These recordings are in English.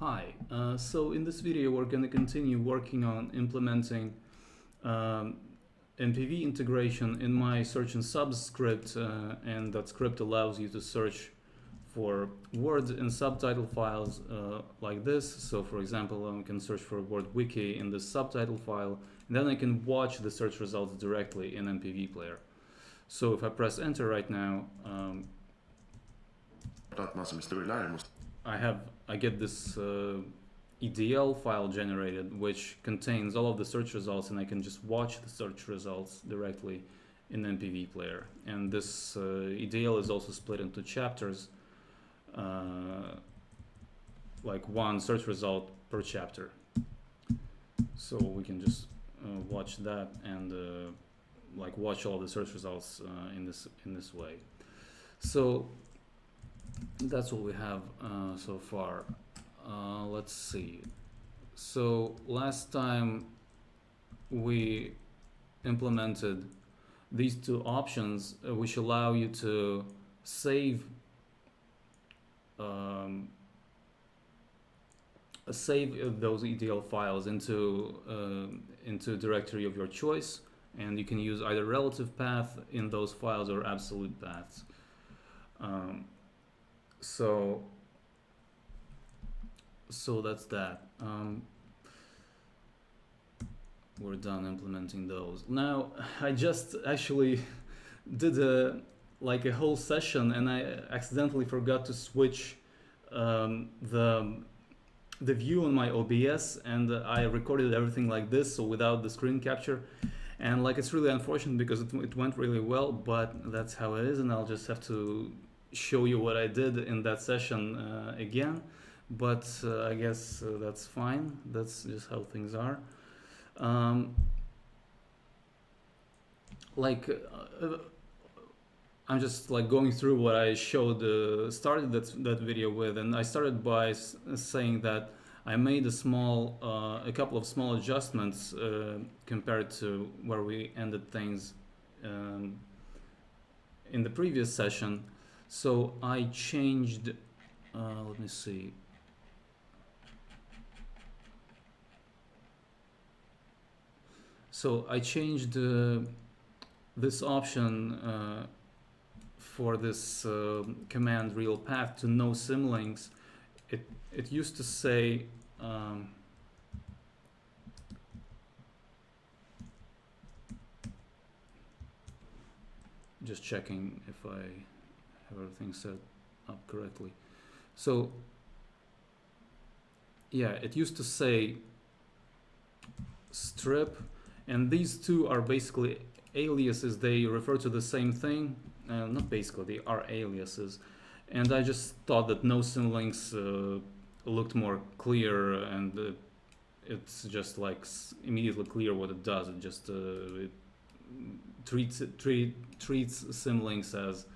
Hi, so in this video we're going to continue working on implementing mpv integration in my search and subs script, and that script allows you to search for words in subtitle files like this. So for example, I can search for word wiki in this subtitle file, and then I can watch the search results directly in mpv player. So if I press enter right now, I get this EDL file generated, which contains all of the search results, and I can just watch the search results directly in mpv player. And this EDL is also split into chapters, like one search result per chapter. So we can just watch that and like watch all the search results in this way. So that's what we have so far. Let's see. So last time we implemented these two options, which allow you to save those ETL files into a directory of your choice, and you can use either relative path in those files or absolute paths. So that's that. We're done implementing those. Now I just actually did a whole session, and I accidentally forgot to switch the view on my OBS, and I recorded everything like this, so without the screen capture. And it's really unfortunate because it went really well, but that's how it is, and I'll just have to show you what I did in that session again. But I guess that's fine. That's just how things are. I'm just going through what I showed, started that video with, and I started by saying that I made a couple of small adjustments compared to where we ended things in the previous session. So I changed, let me see. So I changed this option for this command real path to no symlinks. It used to say just checking if I have everything set up correctly. So yeah, it used to say strip, and these two are basically aliases. They refer to the same thing. Not basically, they are aliases. And I just thought that no symlinks looked more clear, and it's just immediately clear what it does. It just it treats symlinks as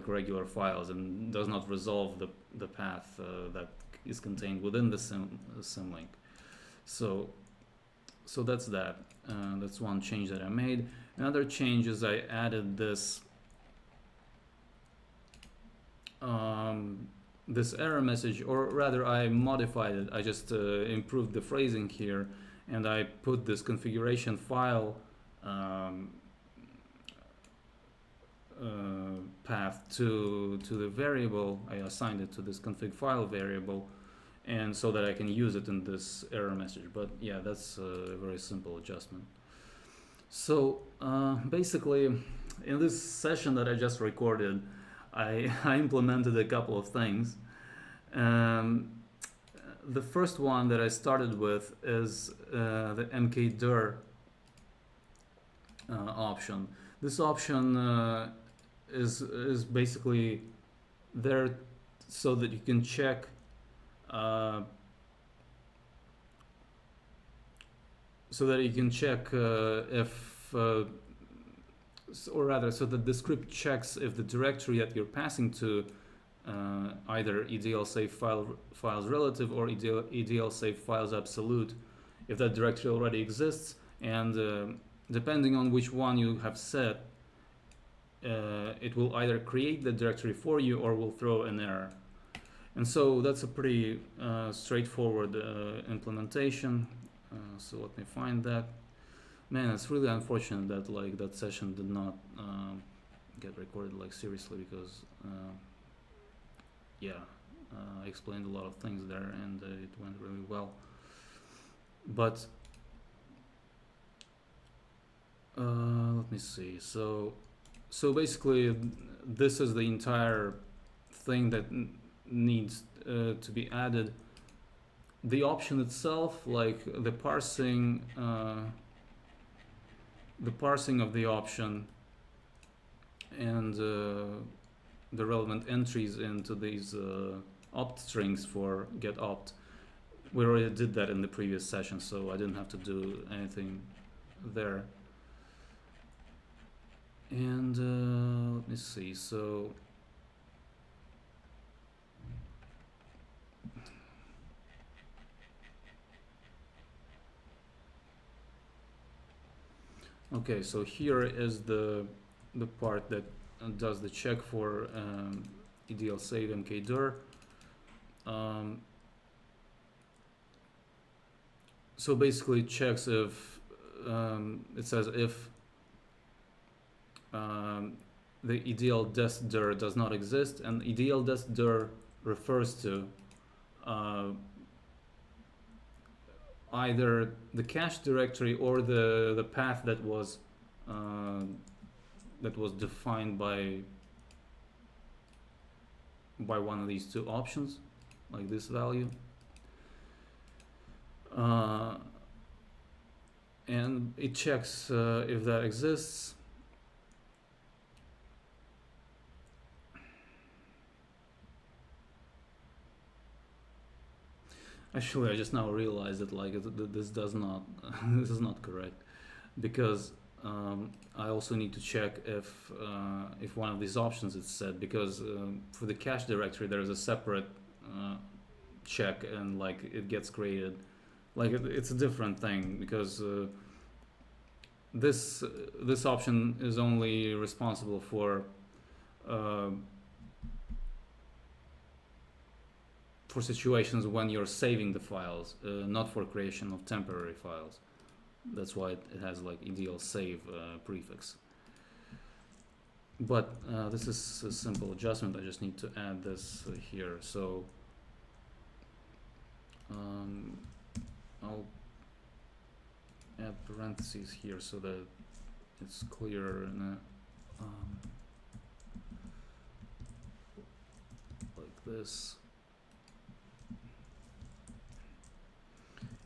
regular files, and does not resolve the path that is contained within the symlink. So that's that. That's one change that I made. Another change is I added this this error message, or rather I modified it. I just improved the phrasing here, and I put this configuration file path to the variable. I assigned it to this config file variable, and so that I can use it in this error message. But yeah, that's a very simple adjustment. So basically, in this session that I just recorded, I implemented a couple of things. The first one that I started with is the mkdir option. This option is basically there so that you can check if or rather, so that the script checks if the directory that you're passing to, either EDL save files relative or EDL save files absolute, if that directory already exists, and depending on which one you have set, it will either create the directory for you or will throw an error. And so that's a pretty straightforward implementation. So let me find that. Man, it's really unfortunate that like that session did not get recorded like seriously, because yeah, I explained a lot of things there, and it went really well. But let me see. So basically, this is the entire thing that needs to be added. The option itself, like the parsing of the option and the relevant entries into these opt strings for get opt, we already did that in the previous session, so I didn't have to do anything there. And let me see. So okay, so here is the part that does the check for EDL save mkdir. So basically it checks if it says if the EDL-dir does not exist, and EDL-dir refers to either the cache directory or the path that was defined by one of these two options, like this value. And it checks if that exists. Actually, I just now realized that like this does not this is not correct, because I also need to check if one of these options is set, because for the cache directory there is a separate check, and like it gets created, like it's a different thing, because this option is only responsible for situations when you're saving the files, not for creation of temporary files. That's why it has like EDL save prefix. But this is a simple adjustment. I just need to add this here. So I'll add parentheses here so that it's clear, and like this.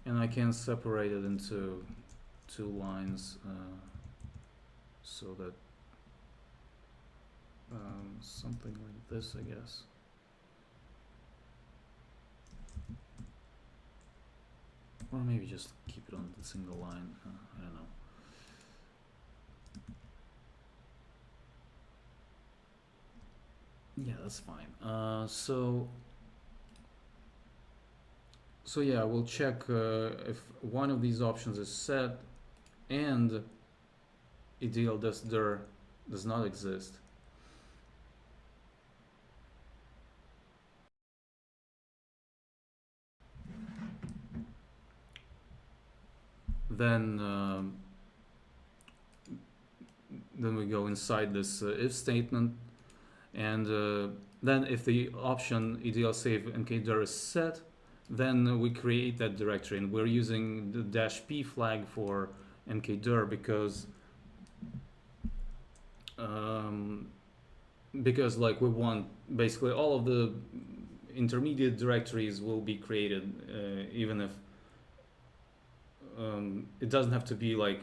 And I can separate it into 2 lines so that something like this, I guess. Or maybe just keep it on the single line, I don't know. Yeah, that's fine. So yeah, we'll check if one of these options is set and EDL-dir does not exist. Then we go inside this if statement, and then if the option EDL save mkdir is set, then we create that directory, and we're using the -p flag for mkdir because like we want basically all of the intermediate directories will be created, even if it doesn't have to be like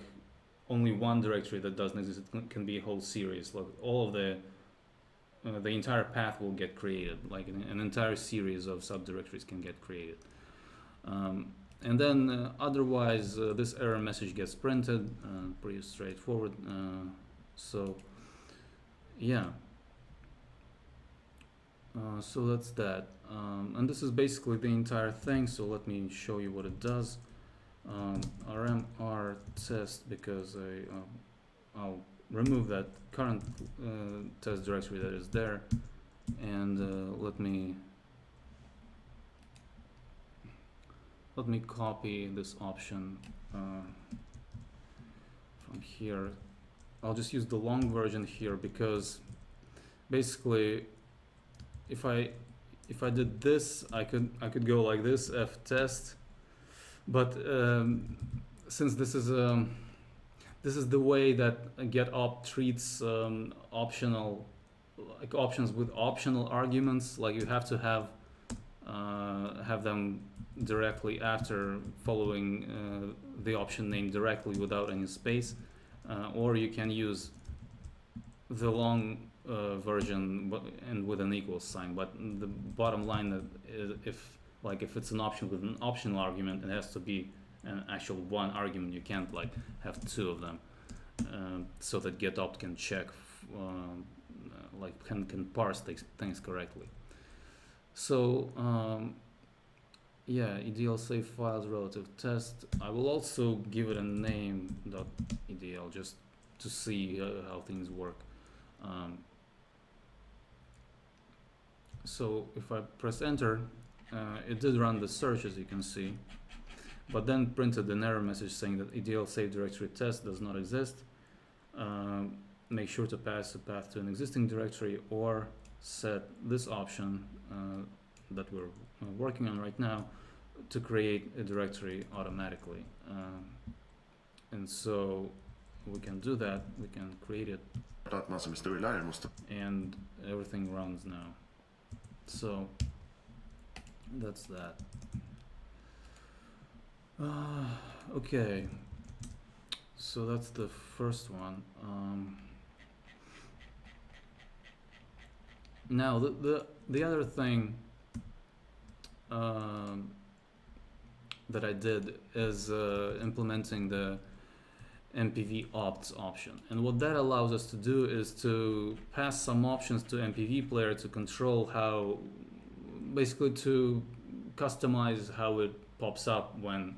only one directory that doesn't exist. It can be a whole series. Like all of the entire path will get created. Like an entire series of subdirectories can get created. And then otherwise, this error message gets printed. Pretty straightforward. So yeah. So that's that. And this is basically the entire thing. So let me show you what it does. rmr test, because I'll remove that current test directory that is there, and let me let me copy this option from here. I'll just use the long version here because basically if I did this, I could go like this, ftest, but since this is the way that get-opt treats optional, like options with optional arguments, like you have to have them directly after following the option name directly without any space, or you can use the long version and with an equal sign. But the bottom line is if it's an option with an optional argument, it has to be an actual one argument. You can't like have two of them, so that get-opt can check can parse things correctly. So yeah, edl save files relative test. I will also give it a name .edl just to see how things work. So if I press enter, it did run the search, as you can see, but then printed an error message saying that edl save directory test does not exist. Make sure to pass a path to an existing directory or set this option that we're working on right now to create a directory automatically. And so we can do that. We can create it and everything runs now. So that's that. Okay, so that's the first one. Now the other thing that I did is implementing the mpv-opts option, and what that allows us to do is to pass some options to mpv player to control how, basically to customize how it pops up when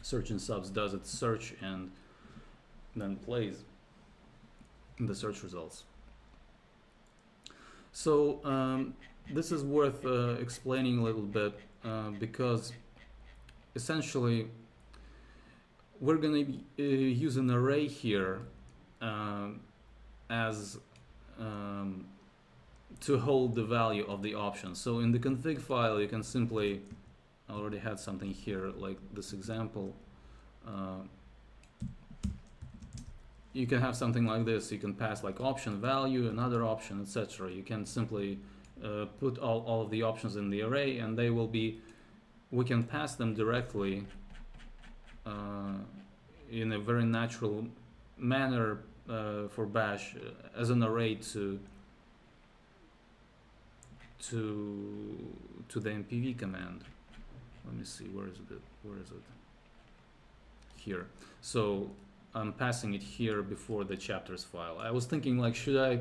search and subs does its search and then plays the search results. So this is worth explaining a little bit because essentially we're going to use an array here as to hold the value of the option. So in the config file you can simply, I already had something here like this example, you can have something like this. You can pass like option value, another option, etc. You can simply put all of the options in the array, and they will be, we can pass them directly in a very natural manner for bash as an array to the mpv command. Let me see, where is it? Here. So I'm passing it here before the chapters file. I was thinking like, should I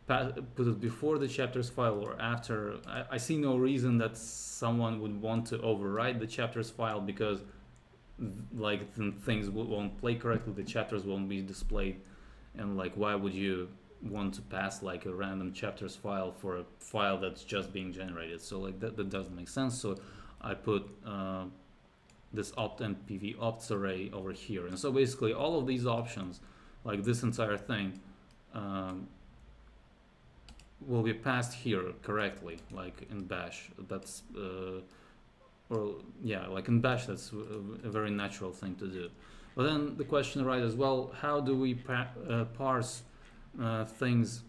put it before the chapters file or after? I see no reason that someone would want to overwrite the chapters file, because like things won't play correctly, the chapters won't be displayed, and like why would you want to pass like a random chapters file for a file that's just being generated? So like that doesn't make sense. So I put this opt mpv-opts array over here, and so basically all of these options, like this entire thing, will be passed here correctly, like in bash. That's or yeah, like in bash, that's a very natural thing to do. But then the question arises, well, how do we parse things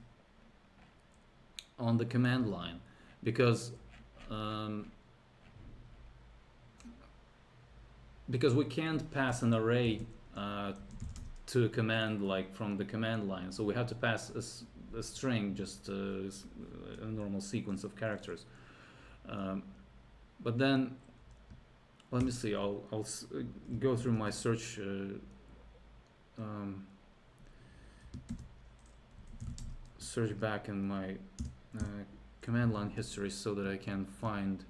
on the command line? Because we can't pass an array to a command like from the command line, so we have to pass a string, just a normal sequence of characters. But then let me see, I'll go through my search search back in my command line history so that I can find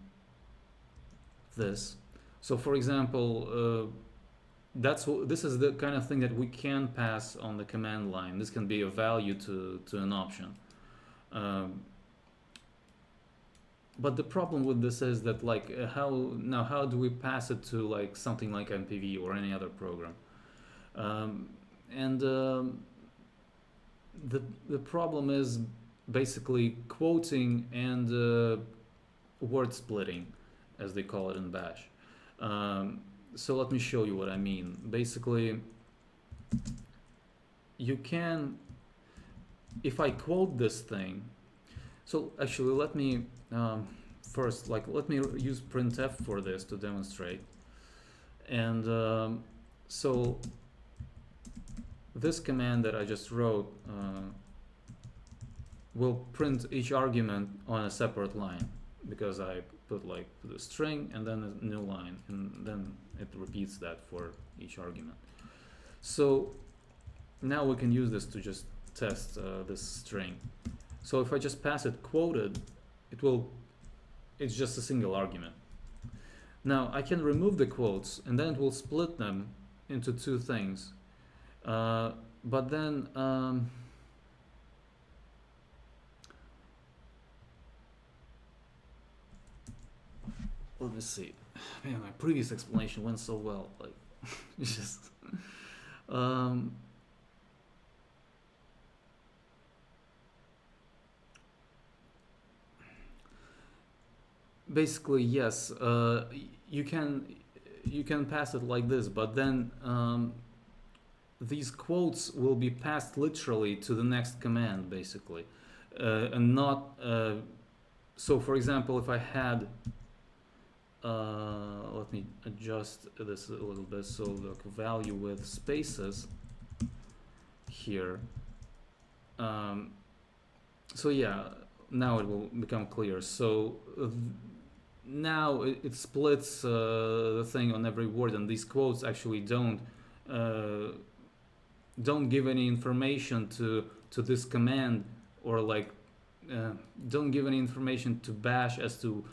this. So for example, this is the kind of thing that we can pass on the command line. This can be a value to an option. but the problem with this is that like how do we pass it to like something like MPV or any other program? And the problem is basically quoting and word splitting, as they call it in Bash. So let me show you what I mean. Basically, you can, if I quote this thing, so actually let me first, like, let me use printf for this to demonstrate. And so this command that I just wrote will print each argument on a separate line, because I put like the string and then a new line, and then it repeats that for each argument. So now we can use this to just test this string. So if I just pass it quoted, it's just a single argument. Now I can remove the quotes, and then it will split them into two things. But then let me see. Man, my previous explanation went so well. Like, it's just basically, yes. You can pass it like this, but then these quotes will be passed literally to the next command, basically, and not. So, for example, if I had, let me adjust this a little bit. So the value with spaces here. So yeah, now it will become clear. So now it splits the thing on every word, and these quotes actually don't give any information to this command, or like don't give any information to Bash as to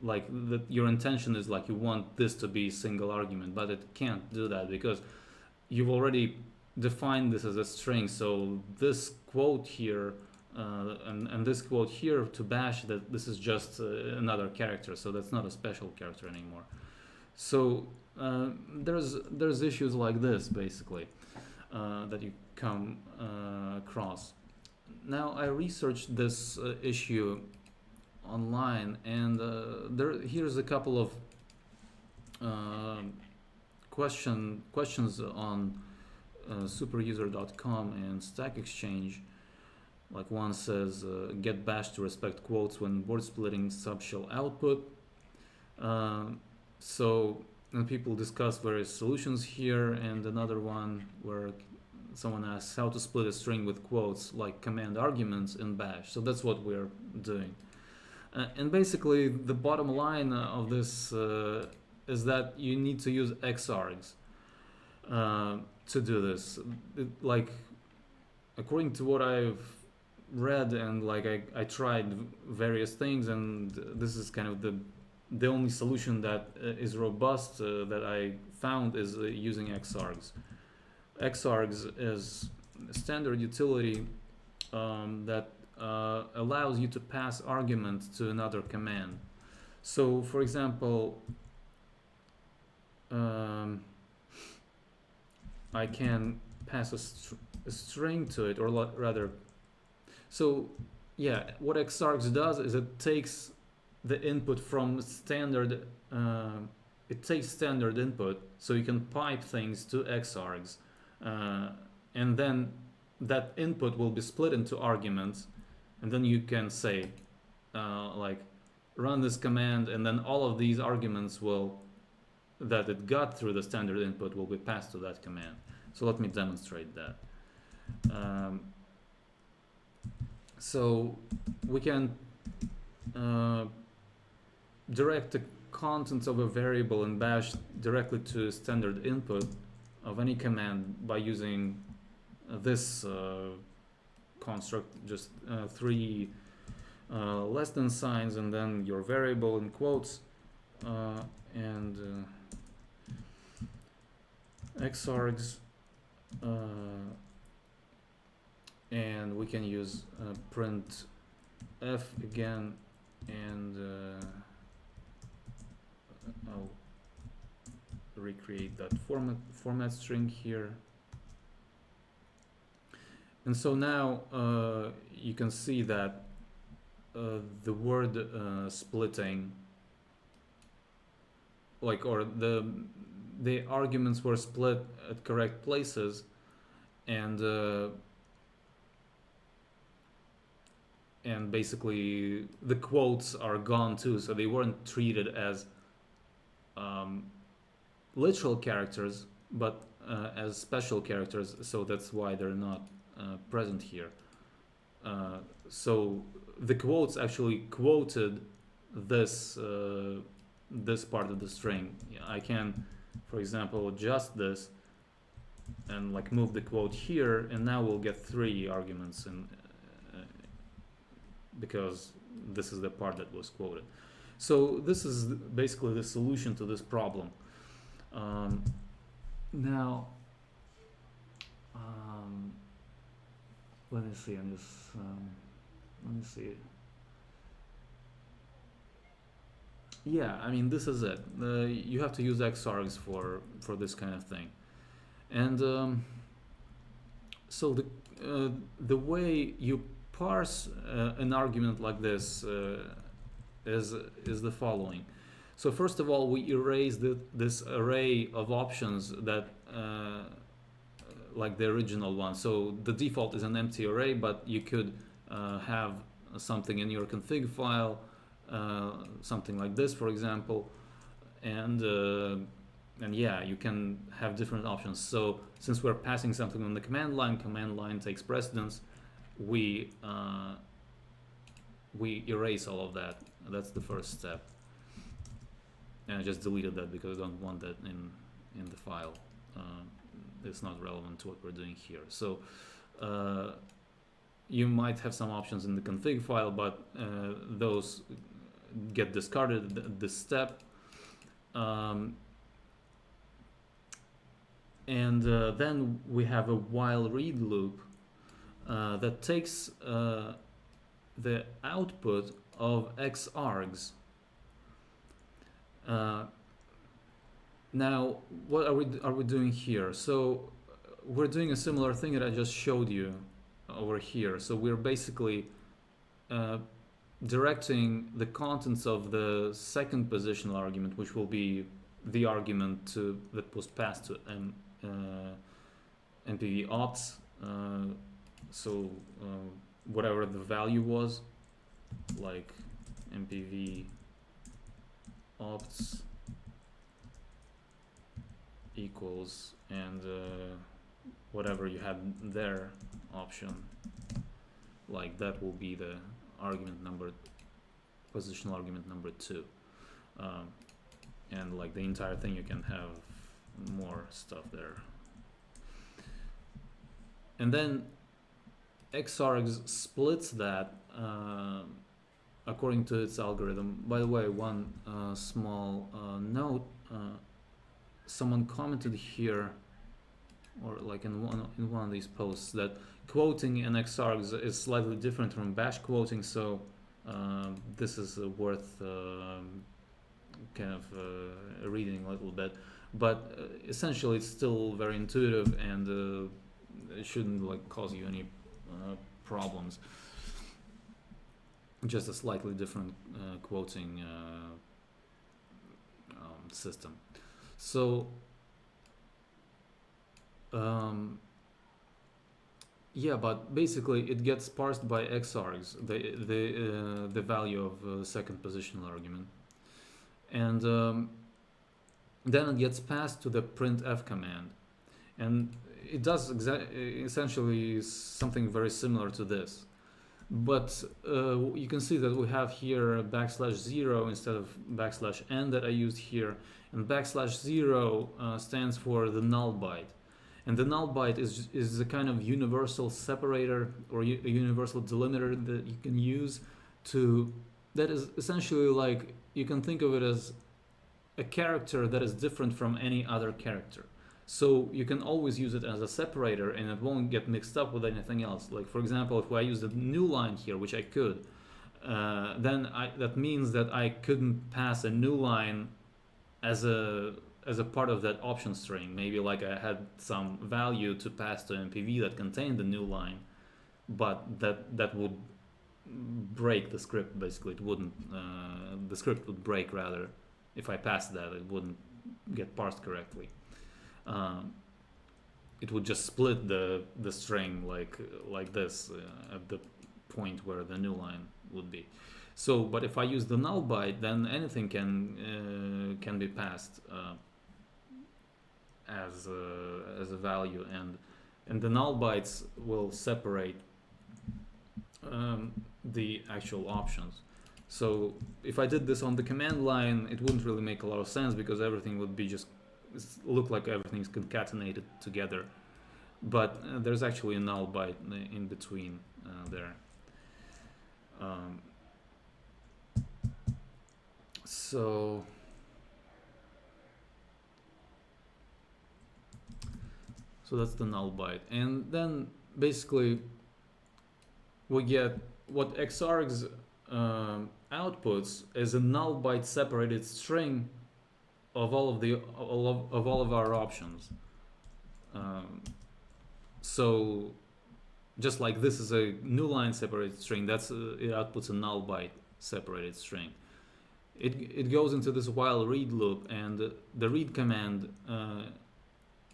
like that your intention is like you want this to be single argument, but it can't do that because you've already defined this as a string. So this quote here and this quote here to Bash, that this is just another character, so that's not a special character anymore. So there's issues like this basically that you come across. Now I researched this issue online, and here's a couple of questions on superuser.com and Stack Exchange. Like one says, get Bash to respect quotes when word splitting subshell output. So and people discuss various solutions here, and another one where someone asks how to split a string with quotes like command arguments in Bash. So that's what we're doing. And basically the bottom line of this is that you need to use xargs to do this. Like, according to what I've read, and like I tried various things, and this is kind of the only solution that is robust that I found is using xargs. Xargs is a standard utility that allows you to pass arguments to another command. So, for example, I can pass a string to it, or rather, so yeah, what xargs does is it takes the input from standard. It takes standard input, so you can pipe things to xargs, and then that input will be split into arguments, and then you can say like run this command, and then all of these arguments that it got through the standard input will be passed to that command. So let me demonstrate that. So we can direct the contents of a variable in Bash directly to standard input of any command by using this construct, just 3 less than signs, and then your variable in quotes, and xargs, and we can use print f again, and I'll recreate that format string here. And so now you can see that the word splitting, like, or the arguments were split at correct places, and basically the quotes are gone too, so they weren't treated as literal characters, but as special characters, so that's why they're not present here. So the quotes actually quoted this this part of the string. I can, for example, adjust this and like move the quote here, and now we'll get 3 arguments, and because this is the part that was quoted. So this is basically the solution to this problem. Now, let me see. Let me see. Yeah, I mean, this is it. You have to use xargs for this kind of thing, and so the way you parse an argument like this is the following. So first of all, we erase this array of options that like the original one. So the default is an empty array, but you could have something in your config file, something like this, for example, and yeah, you can have different options. So since we're passing something on the command line takes precedence. We erase all of that. That's the first step. And I just deleted that because I don't want that in the file. It's not relevant to what we're doing here. So you might have some options in the config file, but those get discarded at this step. And then we have a while read loop that takes the output of xargs. Now, what are we doing here? So we're doing a similar thing that I just showed you over here. So we're basically directing the contents of the second positional argument, which will be the argument that was passed to mpv-opts. So whatever the value was, like mpv-opts equals, and whatever you had there option, like that will be the argument number, positional argument number 2, and like the entire thing, you can have more stuff there. And then xargs splits that according to its algorithm. By the way, one small note, someone commented here, or like in one of these posts, that quoting in xargs is slightly different from bash quoting, so this is worth kind of reading a little bit, but essentially it's still very intuitive, and it shouldn't like cause you any problems. Just a slightly different quoting system. So yeah, but basically it gets parsed by xargs, the value of the second positional argument, and then it gets passed to the printf command, and it does essentially something very similar to this, but you can see that we have here \0 instead of \n that I used here, and \0 stands for the null byte. And the null byte is a kind of universal separator or a universal delimiter that you can use that is essentially like, you can think of it as a character that is different from any other character. So you can always use it as a separator, and it won't get mixed up with anything else. Like, for example, if I use a new line here, which I could, then that means that I couldn't pass a new line as a part of that option string. Maybe like I had some value to pass to MPV that contained the new line, but that would break the script. Basically, it wouldn't. The script would break rather if I passed that. It wouldn't get parsed correctly. It would just split the string like this at the point where the new line would be. So, but if I use the null byte, then anything can be passed as a value, and the null bytes will separate the actual options. So if I did this on the command line, it wouldn't really make a lot of sense because everything would be just look like everything's concatenated together. But there's actually a null byte in between there. So that's the null byte, and then basically we get what xargs outputs is a null byte separated string of all of our options. So just like this is a new line separated string, that's it outputs a null byte separated string. It goes into this while read loop, and the read command.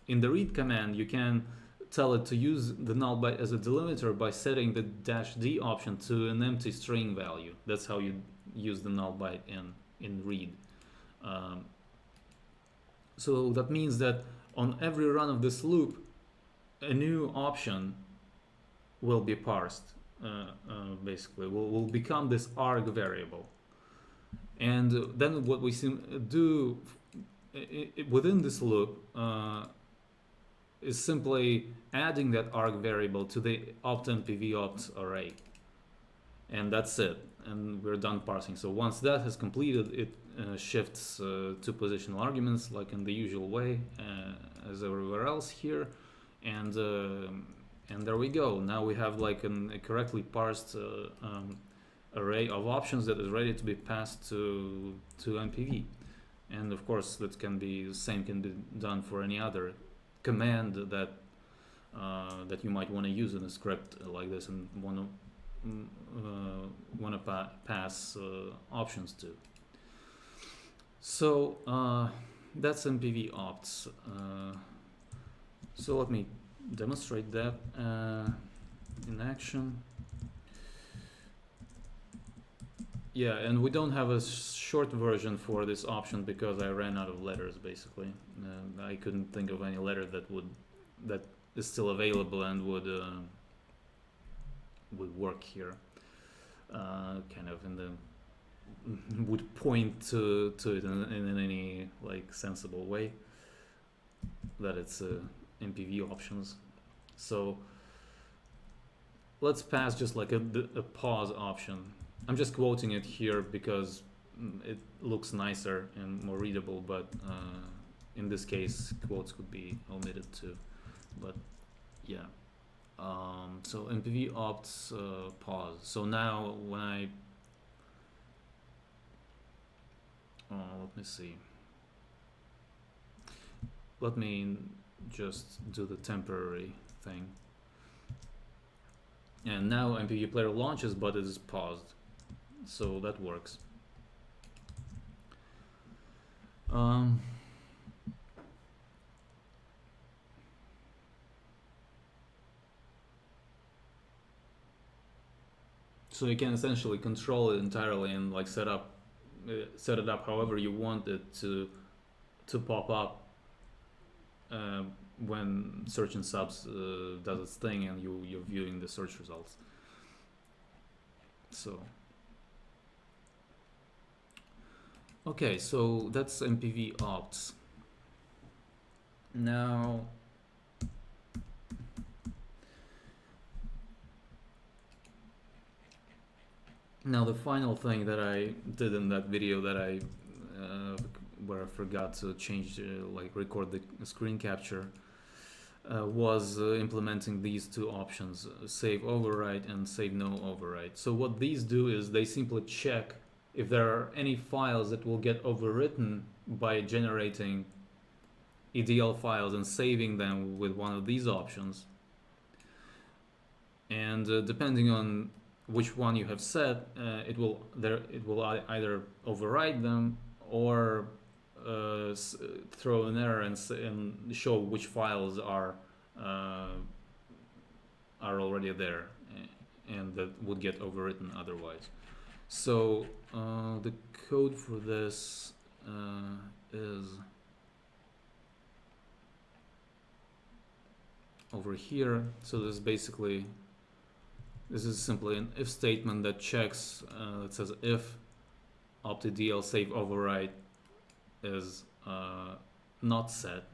In the read command, you can tell it to use the null byte as a delimiter by setting the -d option to an empty string value. That's how you use the null byte in read. So that means that on every run of this loop, a new option will be parsed. Basically, will become this arg variable. And then what we do within this loop is simply adding that arg variable to the opt-mpv-opts array, and that's it, and we're done parsing. So once that has completed, it shifts to positional arguments like in the usual way as everywhere else here, and there we go. Now we have like a correctly parsed array of options that is ready to be passed to MPV. And of course that can be done for any other command that you might want to use in a script like this and want to pass options to. So that's mpv-opts. So let me demonstrate that in action. Yeah, and we don't have a short version for this option because I ran out of letters basically. I couldn't think of any letter that is still available and would work here. Kind of would point to it in any like sensible way that it's MPV options. So let's pass just like a pause option. I'm just quoting it here because it looks nicer and more readable, but in this case quotes could be omitted too. But yeah, so mpv-opts pause. So now when I let me see, let me just do the temporary thing, and now MPV player launches but it is paused, so that works. So you can essentially control it entirely and like set it up however you want it to pop up when search and subs does its thing and you're viewing the search results. So okay, so that's mpv-opts. Now the final thing that I did in that video that I where I forgot to change like record the screen capture was implementing these two options, save overwrite and save no overwrite. So what these do is they simply check if there are any files that will get overwritten by generating EDL files and saving them with one of these options. And depending on which one you have set, it will either override them or throw an error and show which files are already there and that would get overwritten otherwise. So the code for this is over here. So this is simply an if statement that checks, that says if optdl save override is not set,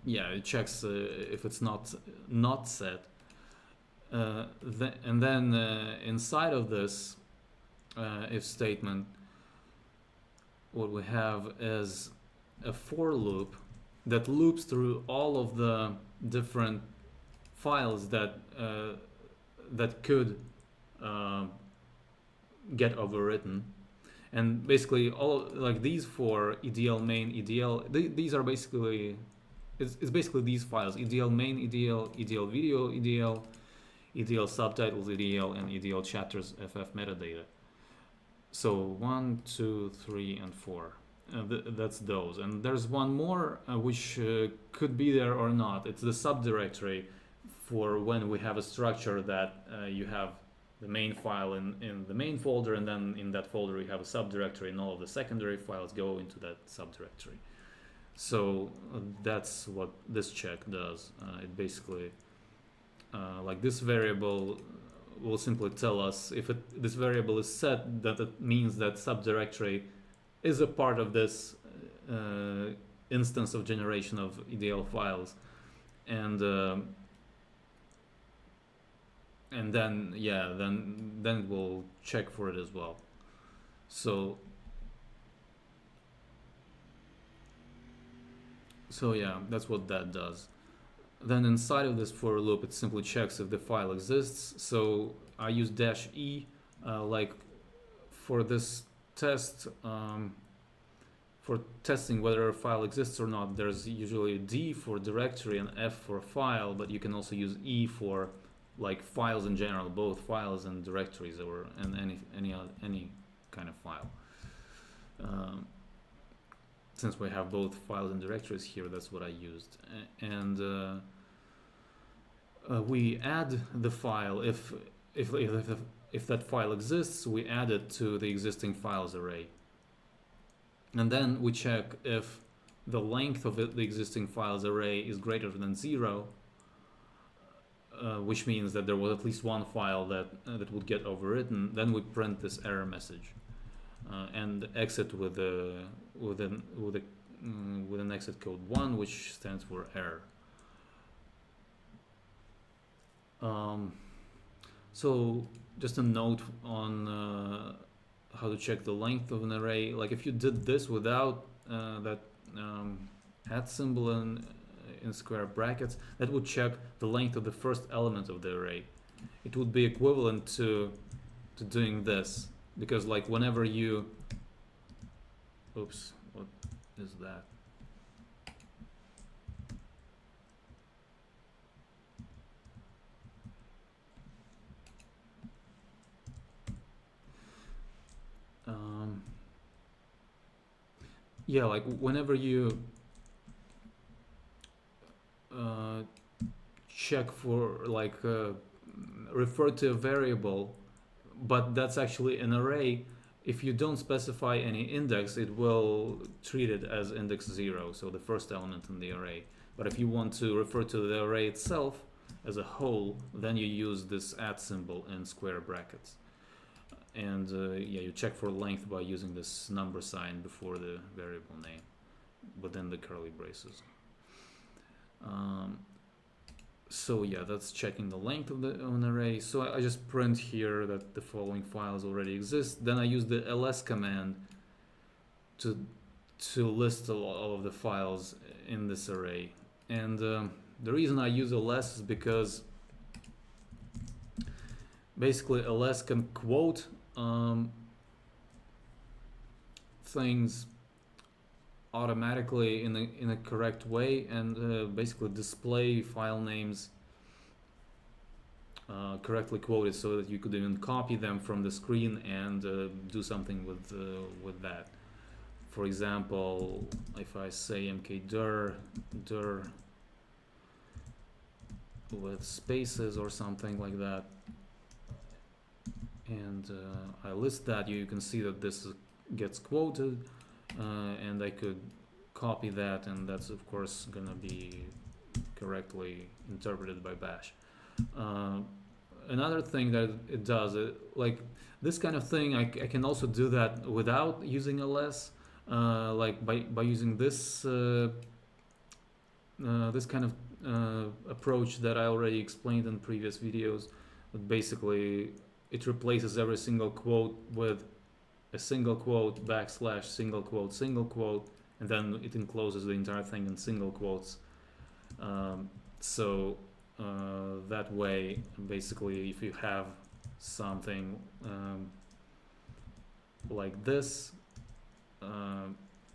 it checks if it's not set, and then inside of this if statement, what we have is a for loop that loops through all of the different files that could get overwritten. And basically all like these four, EDL main, EDL, these are basically, it's basically these files: EDL main, EDL, EDL video, EDL subtitles, EDL, and EDL chapters FF metadata. So 1, 2, 3, and 4. That's those. And there's one more which could be there or not. It's the subdirectory for when we have a structure that you have the main file in the main folder, and then in that folder we have a subdirectory, and all of the secondary files go into that subdirectory. So that's what this check does. It basically, like this variable will simply tell us if this variable is set, that it means that subdirectory is a part of this instance of generation of EDL files, and then then it will check for it as well. So yeah, that's what that does. Then inside of this for loop, it simply checks if the file exists. So I use -e like for this test, for testing whether a file exists or not. There's usually a D for directory and F for file, but you can also use E for like files in general, both files and directories, or and any kind of file. Since we have both files and directories here, that's what I used. And we add the file if that file exists. We add it to the existing files array, and then we check if the length of the existing files array is greater than 0, which means that there was at least one file that would get overwritten. Then we print this error message and exit with an exit code 1, which stands for error. So just a note on how to check the length of an array. Like if you did this without that at symbol in square brackets, that would check the length of the first element of the array. It would be equivalent to doing this, because like whenever you, oops, what is that? Yeah, like whenever you check for like refer to a variable, but that's actually an array, if you don't specify any index, it will treat it as index 0, so the first element in the array. But if you want to refer to the array itself as a whole, then you use this at symbol in square brackets. And yeah, you check for length by using this number sign before the variable name, within the curly braces. So yeah, that's checking the length of an array. So I just print here that the following files already exist. Then I use the ls command to list all of the files in this array. And the reason I use ls is because basically ls can quote things automatically in a correct way, and basically display file names correctly quoted, so that you could even copy them from the screen and do something with that. For example, if I say mkdir dir with spaces or something like that, and I list that, you can see that this gets quoted, and I could copy that, and that's of course gonna be correctly interpreted by bash. Another thing that it does, like this kind of thing, I can also do that without using ls, like by using this this kind of approach that I already explained in previous videos. But basically, it replaces every single quote with a single quote, backslash, single quote, and then it encloses the entire thing in single quotes. So that way, basically, if you have something like this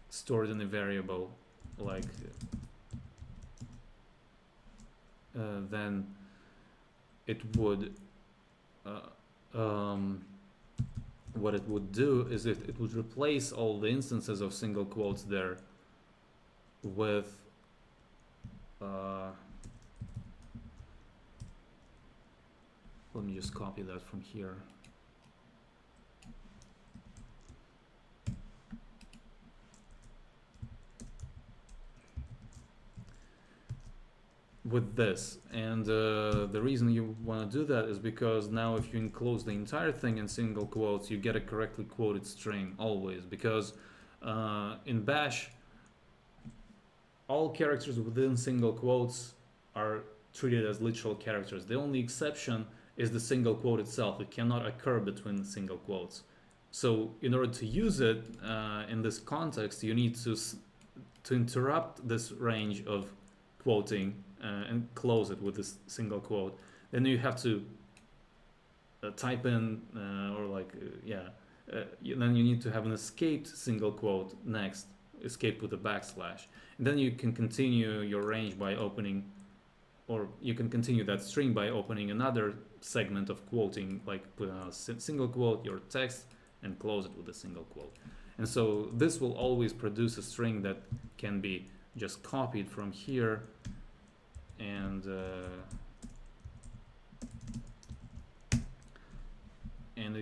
stored in a variable, like then it would what it would do is it would replace all the instances of single quotes there with let me just copy that from here. With this, and the reason you want to do that is because now if you enclose the entire thing in single quotes, you get a correctly quoted string always, because in bash all characters within single quotes are treated as literal characters. The only exception is the single quote itself. It cannot occur between single quotes. So in order to use it in this context, you need to interrupt this range of quoting and close it with this single quote. Then you have to type in or like then you need to have an escaped single quote next, escape with a backslash, and then you can continue your range by opening, or you can continue that string by opening another segment of quoting, like put a single quote, your text, and close it with a single quote. And so this will always produce a string that can be just copied from here, and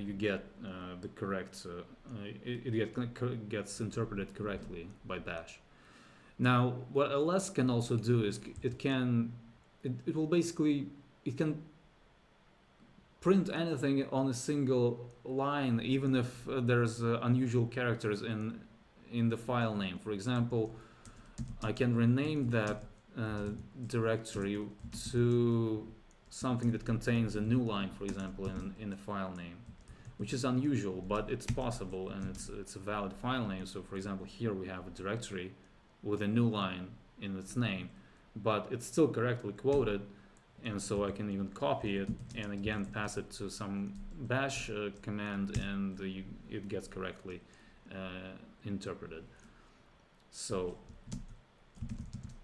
you get the correct it gets interpreted correctly by bash. Now what ls can also do is it can print anything on a single line, even if there's unusual characters in the file name. For example, I can rename that directory to something that contains a new line, for example, in the file name, which is unusual, but it's possible, and it's a valid file name. So for example, here we have a directory with a new line in its name, but it's still correctly quoted, and so I can even copy it and again pass it to some bash command, and it gets correctly interpreted. So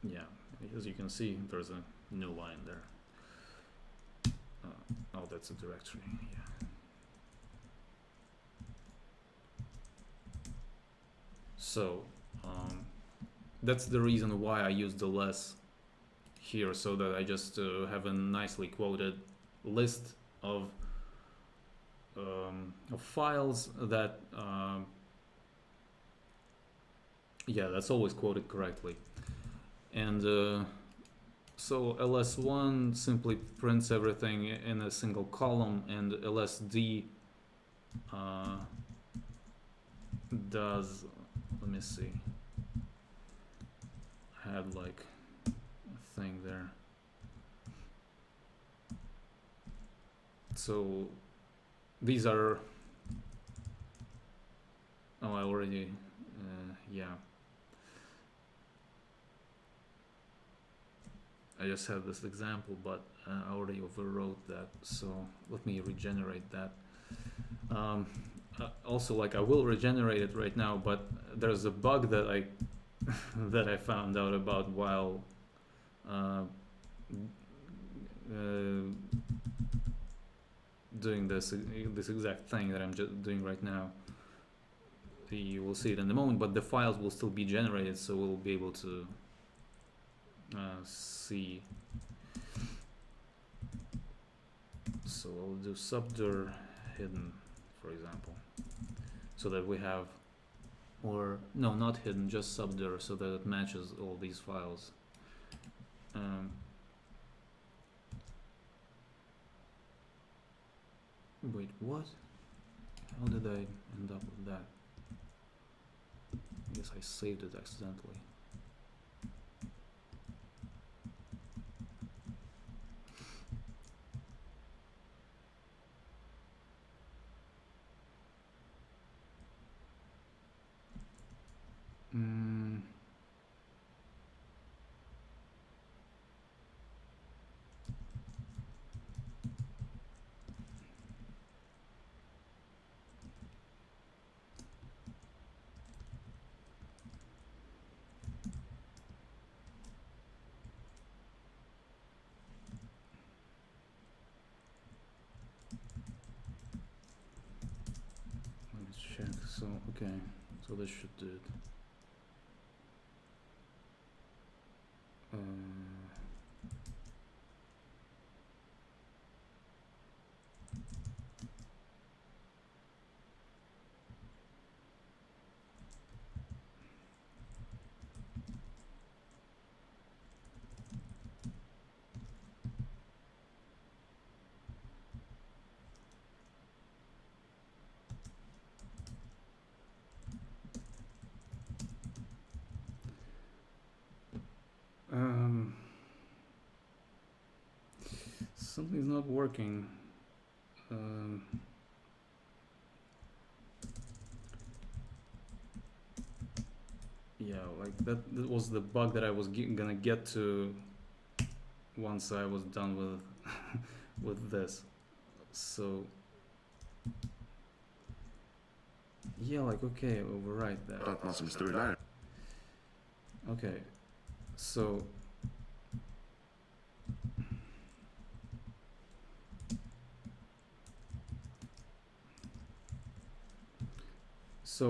yeah, as you can see, there's a new line there. Oh, that's a directory. Yeah. So that's the reason why I use the less here, so that I just have a nicely quoted list of files that that's always quoted correctly. And so ls1 simply prints everything in a single column, and lsd does, let me see, I had like a thing there. So these are, oh, I already, yeah. I just had this example, but I already overwrote that, so let me regenerate that. Also, like, I will regenerate it right now, but there's a bug that I that I found out about while doing this exact thing that I'm just doing right now. You will see it in a moment, but the files will still be generated, so we'll be able to see. So I'll do subdir hidden, for example, so that we have, or no, not hidden, just subdir, so that it matches all these files. Wait, what? How did I end up with that? I guess I saved it accidentally. Let's check. So, okay, so this should do it. Something's not working. Yeah, like that was the bug that I was gonna get to once I was done with with this. So yeah, like, okay, overwrite that. Okay, so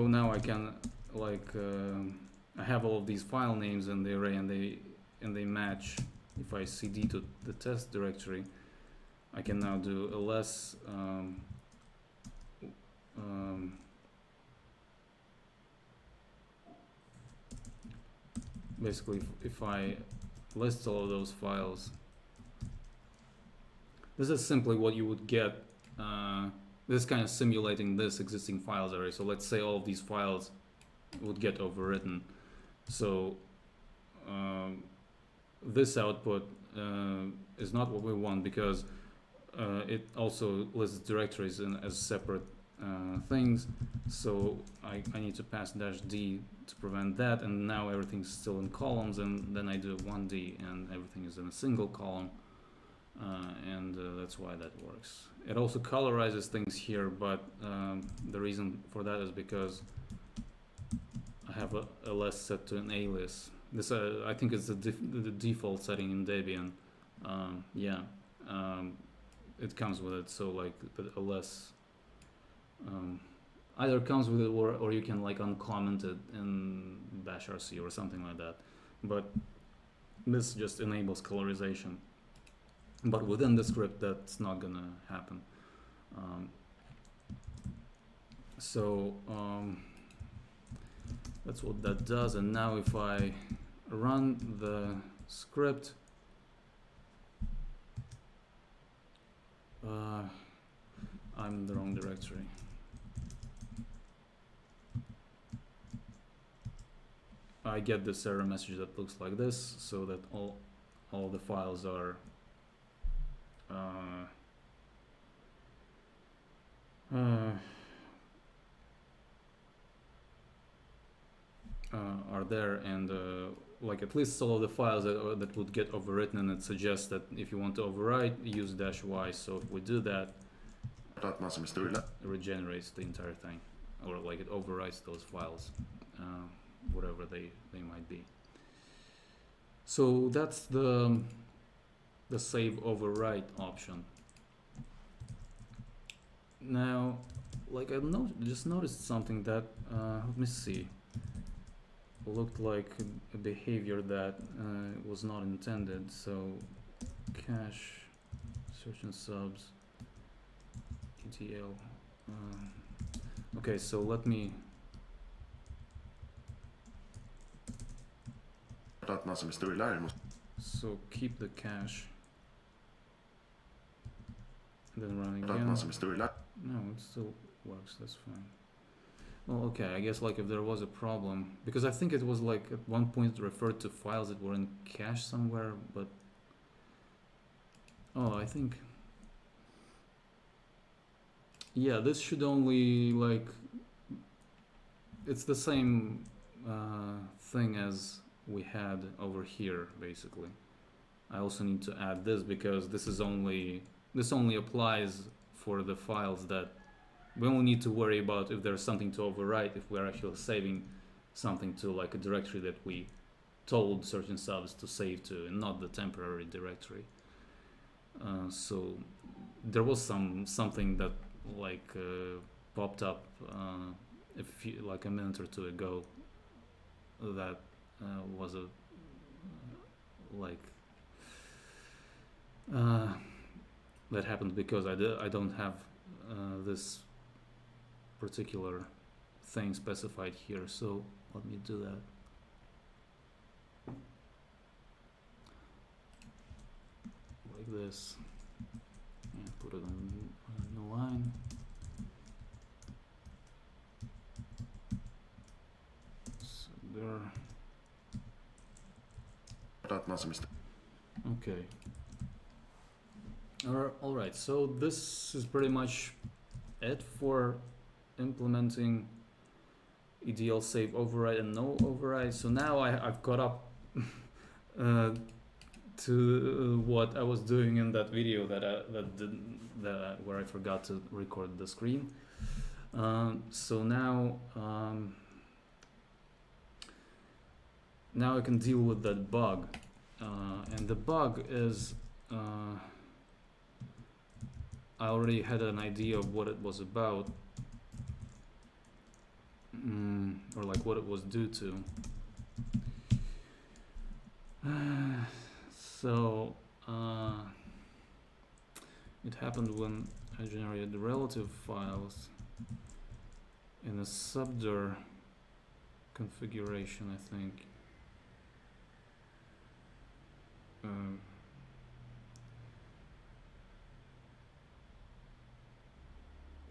now I can, like, I have all of these file names in the array, and they match. If I cd to the test directory, I can now do ls basically, if I list all of those files, this is simply what you would get. This is kind of simulating this existing files array. So let's say all of these files would get overwritten. So this output is not what we want, because it also lists directories as separate things. So I need to pass -d to prevent that, and now everything's still in columns, and then I do 1d and everything is in a single column, and that's why that works. It also colorizes things here, but the reason for that is because I have a ls set to an alias. This I think is the default setting in Debian. Yeah, it comes with it. So like the ls either comes with it, or you can like uncomment it in bash rc or something like that. But this just enables colorization. But within the script, that's not gonna happen. That's what that does. And now if I run the script, I'm in the wrong directory. I get this error message that looks like this, so that all the files are are there, and like at least all of the files that would get overwritten, and it suggests that if you want to overwrite, use -y. So if we do that, it regenerates the entire thing, or like it overwrites those files, whatever they might be. So that's the save overwrite option. Now, like I just noticed something that let me see, looked like a behavior that was not intended. So cache search and subs ETL. Okay, so let me. So keep the cache. And then run again. No, it still works, that's fine. Well, okay, I guess like if there was a problem, because I think it was like at one point referred to files that were in cache somewhere, but oh, I think, yeah, this should only like, it's the same thing as we had over here, basically. I also need to add this because this only applies for the files that we only need to worry about if there's something to overwrite, if we're actually saving something to like a directory that we told search and subs to save to, and not the temporary directory. So there was something that like popped up like a minute or two ago that was a that happened because I don't have this particular thing specified here, so let me do that. Like this, and put it on a new line. So there. Okay. All right. So this is pretty much it for implementing EDL save override and no override. So now I've caught up to what I was doing in that video where I forgot to record the screen. So now now I can deal with that bug, and the bug is I already had an idea of what it was about, or like what it was due to. So it happened when I generated the relative files in a subdir configuration, I think.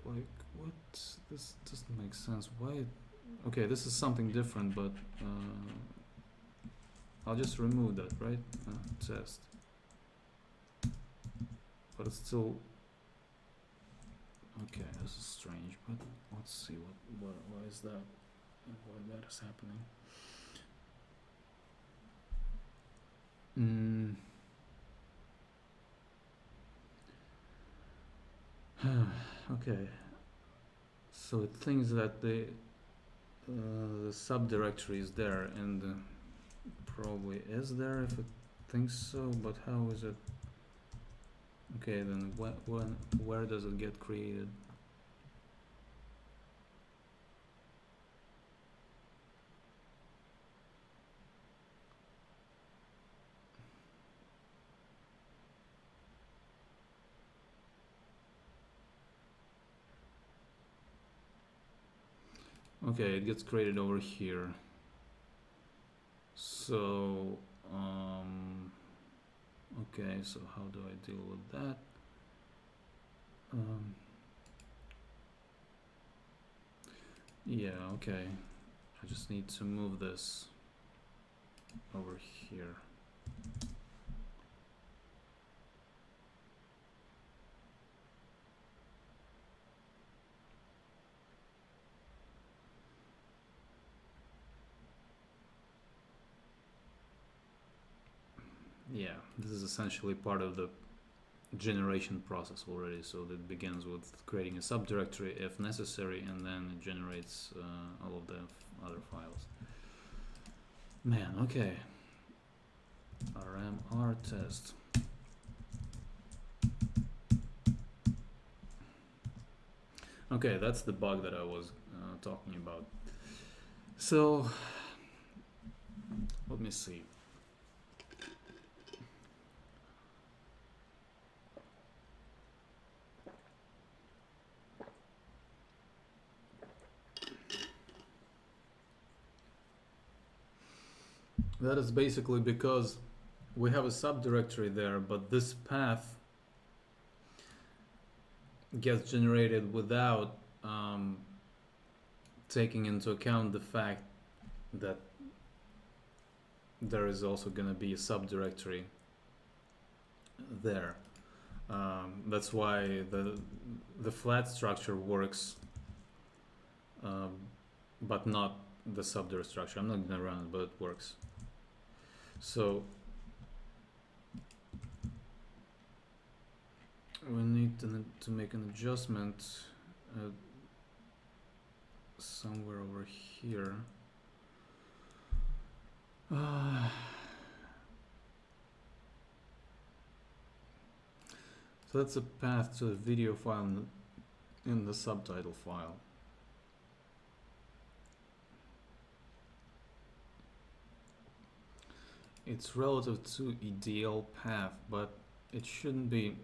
Like what? This doesn't make sense. Why? Okay, this is something different, but I'll just remove that, right? Test. But it's still okay. This is strange, but let's see why is that? Why that is happening? Okay, so it thinks that the subdirectory is there, and probably is there if it thinks so, but how is it? Okay, then where does it get created? Okay, it gets created over here. So, okay, so how do I deal with that? Yeah, okay. I just need to move this over here. yeah, this is essentially part of the generation process already. So that begins with creating a subdirectory if necessary, and then it generates all of the other files. Man, okay. RMR test. Okay, that's the bug that I was talking about. So let me see. That is basically because we have a subdirectory there, but this path gets generated without taking into account the fact that there is also going to be a subdirectory there. That's why the flat structure works, but not the subdir structure. I'm not going to run it, but it works. So we need to make an adjustment somewhere over here. So that's a path to the video file in the subtitle file. It's relative to EDL path, but it shouldn't be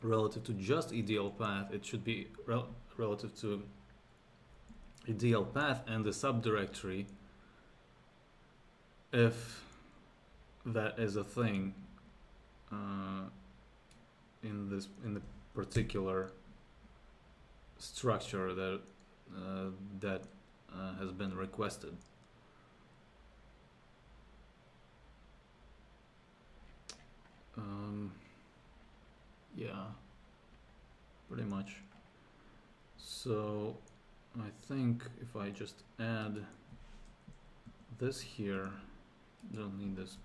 relative to just EDL path. It should be relative to EDL path and the subdirectory, if that is a thing in the particular structure that has been requested. Yeah, pretty much. So I think if I just add this here, don't need this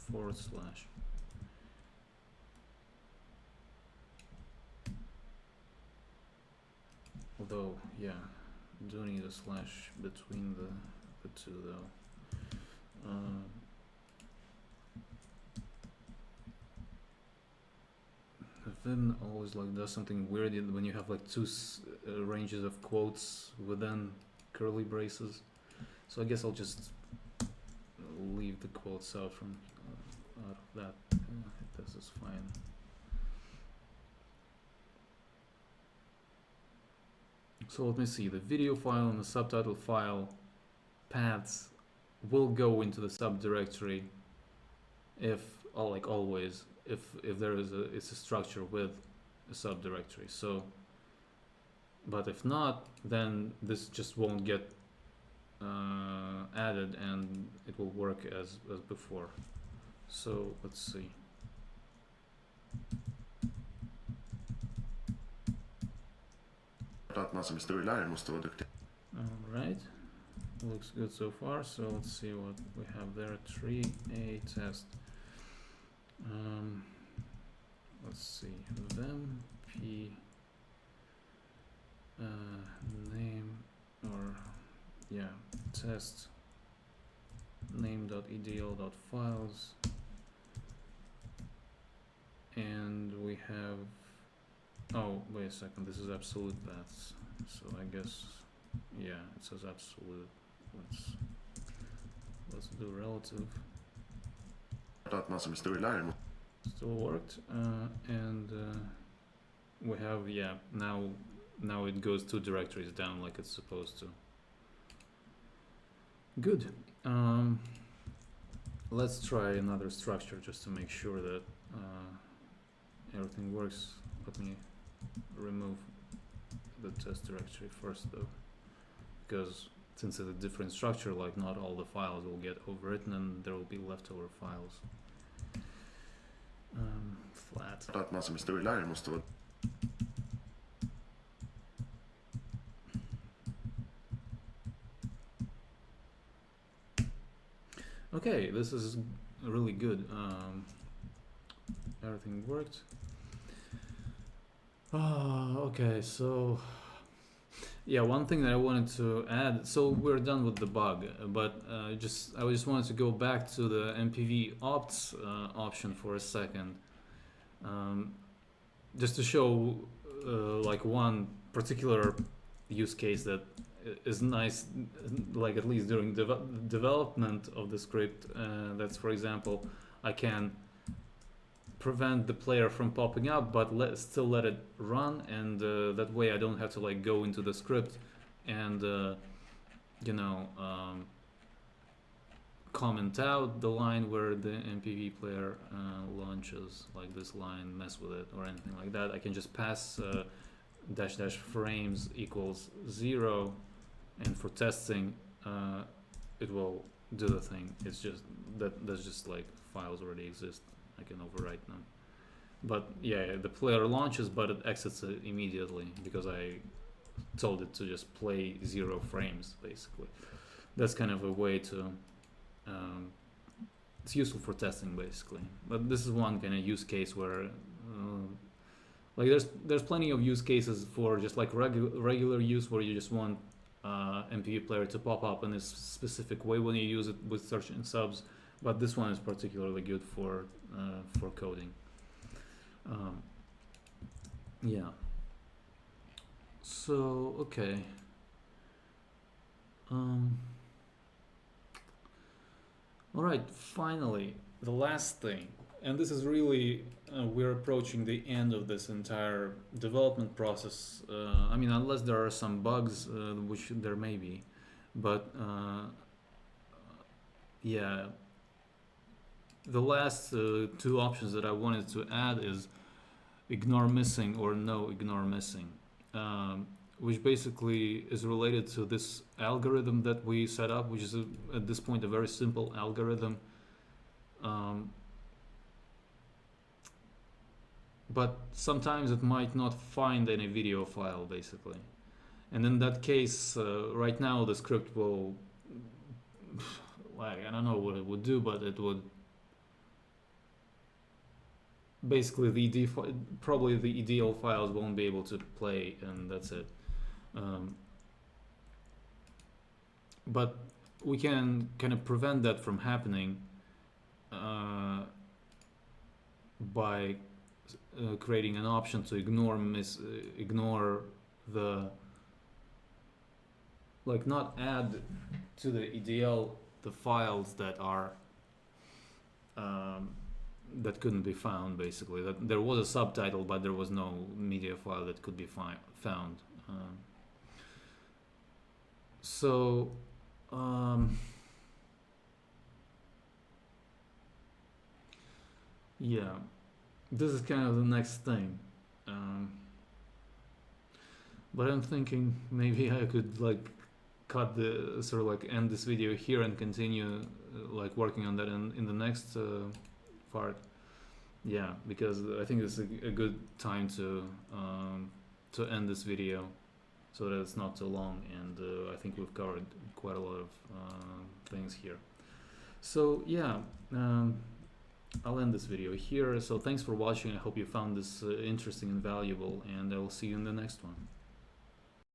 /. Although, yeah, do need a slash between the two though. Vim always like does something weird when you have like two ranges of quotes within curly braces. So I guess I'll just leave the quotes out from out of that. This is fine. So let me see. The video file and the subtitle file paths will go into the subdirectory if, like always, if there is it's a structure with a subdirectory. So, but if not, then this just won't get added, and it will work as before. So let's see. Alright, looks good so far. So let's see what we have there. 3A test. Let's see. Then p name, or yeah, test name.edl.files, and we have, oh wait a second, this is absolute paths, so I guess, yeah, it says absolute. Let's do relative. Still worked, and we have, yeah, now it goes 2 directories down like it's supposed to. Good. Let's try another structure just to make sure that everything works. Let me remove the test directory first though, because since it's a different structure, like not all the files will get overwritten and there will be leftover files. Flat. Okay, this is really good. Everything worked. Okay, so yeah, one thing that I wanted to add. So we're done with the bug, but I just wanted to go back to the mpv-opts option for a second, just to show like one particular use case that is nice, like at least during development of the script. That's, for example, I can prevent the player from popping up, but still let it run, and that way I don't have to like go into the script and you know, comment out the line where the mpv player launches, like this line, mess with it or anything like that. I can just pass dash dash frames equals 0, and for testing it will do the thing. It's just that's just like files already exist, I can overwrite them. But yeah, the player launches, but it exits immediately because I told it to just play 0 frames basically. That's kind of a way to it's useful for testing basically. But this is one kind of use case where like there's plenty of use cases for just like regular use, where you just want mpv player to pop up in a specific way when you use it with search and subs, but this one is particularly good for coding. Yeah, so okay, all right, finally the last thing, and this is really we're approaching the end of this entire development process. I mean, unless there are some bugs, which there may be, but yeah, the last two options that I wanted to add is ignore missing or no ignore missing, which basically is related to this algorithm that we set up, which is at this point a very simple algorithm. But sometimes it might not find any video file basically, and in that case right now the script will, like, I don't know what it would do, but it would basically probably the EDL files won't be able to play, and that's it. But we can kind of prevent that from happening by creating an option to ignore the, like, not add to the EDL the files that are that couldn't be found basically. That there was a subtitle, but there was no media file that could be found. So yeah, this is kind of the next thing. But I'm thinking maybe I could like cut the sort of like end this video here and continue like working on that in the next part. Yeah, because I think it's a good time to end this video so that it's not too long, and I think we've covered quite a lot of things here. So yeah, I'll end this video here. So thanks for watching. I hope you found this interesting and valuable, and I will see you in the next one.